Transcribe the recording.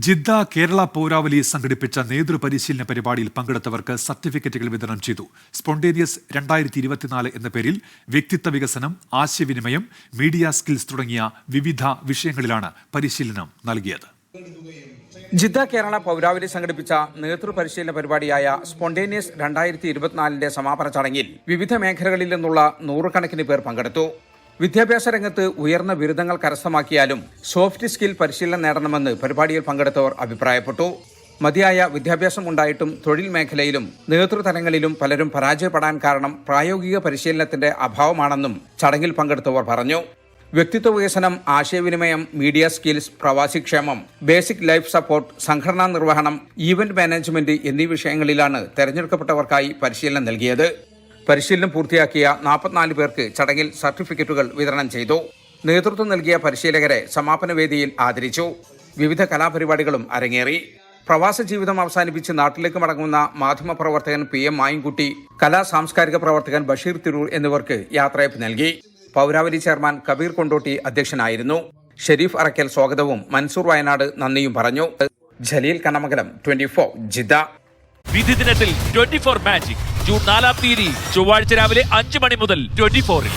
Jeddah Kerala പൗരാവലി സംഘടിപ്പിച്ച നേതൃപരിശീലന പരിപാടിയിൽ പങ്കെടുത്തവർക്ക് സർട്ടിഫിക്കറ്റുകൾ വിതരണം ചെയ്തു. സ്പോണ്ടേനിയസ് 2024 എന്ന പേരിൽ വ്യക്തിത്വ വികസനം, ആശയവിനിമയം, മീഡിയ സ്കിൽസ് തുടങ്ങിയ വിവിധ വിഷയങ്ങളിലാണ് പരിശീലനം നൽകിയത്. ജിദ്ദ കേരള പൗരാവലി സംഘടിപ്പിച്ച നേതൃപരിശീലന പരിപാടിയായ സ്പോണ്ടേനിയസ് 2024 സമാപന ചടങ്ങിൽ വിവിധ മേഖലകളിൽ നിന്നുള്ള നൂറുകണക്കിന് പേർ പങ്കെടുത്തു. വിദ്യാഭ്യാസ രംഗത്ത് ഉയർന്ന ബിരുദങ്ങൾ കരസ്ഥമാക്കിയാലും സോഫ്റ്റ് സ്കിൽ പരിശീലനം നേടണമെന്ന് പരിപാടിയിൽ പങ്കെടുത്തവർ അഭിപ്രായപ്പെട്ടു. മതിയായ വിദ്യാഭ്യാസം ഉണ്ടായിട്ടും തൊഴിൽ മേഖലയിലും നേതൃതലങ്ങളിലും പലരും പരാജയപ്പെടാൻ കാരണം പ്രായോഗിക പരിശീലനത്തിന്റെ അഭാവമാണെന്നും ചടങ്ങിൽ പങ്കെടുത്തവർ പറഞ്ഞു. വ്യക്തിത്വ വികസനം, ആശയവിനിമയം, മീഡിയ സ്കിൽസ്, പ്രവാസിക്ഷേമം, ബേസിക് ലൈഫ് സപ്പോർട്ട്, സംഘടനാ നിർവഹണം, ഈവന്റ് മാനേജ്മെന്റ് എന്നീ വിഷയങ്ങളിലാണ് തെരഞ്ഞെടുക്കപ്പെട്ടവർക്കായി പരിശീലനം നൽകിയത്. പരിശീലനം പൂർത്തിയാക്കിയ 44 പേർക്ക് ചടങ്ങിൽ സർട്ടിഫിക്കറ്റുകൾ വിതരണം ചെയ്തു. നേതൃത്വം നൽകിയ പരിശീലകരെ സമാപന വേദിയിൽ ആദരിച്ചു. വിവിധ കലാപരിപാടികളും അരങ്ങേറി. പ്രവാസ ജീവിതം അവസാനിപ്പിച്ച് നാട്ടിലേക്ക് മടങ്ങുന്ന മാധ്യമപ്രവർത്തകൻ PM മായിൻകുട്ടി, സാംസ്കാരിക പ്രവർത്തകൻ ബഷീർ തിരൂർ എന്നിവർക്ക് യാത്രയപ്പ് നൽകി. പൗരാവലി ചെയർമാൻ കബീർ കൊണ്ടോട്ടി അധ്യക്ഷനായിരുന്നു. ഷെരീഫ് അറക്കൽ സ്വാഗതവും മൻസൂർ വയനാട് നന്ദിയും പറഞ്ഞു. ജലീൽ കണ്ണമംഗലം, 24 ജിദ്ദ. വിധി ദിനത്തിൽ 24 മാജിക് ജൂൺ 4 ചൊവ്വാഴ്ച രാവിലെ 5 മണി മുതൽ 24-ൽ.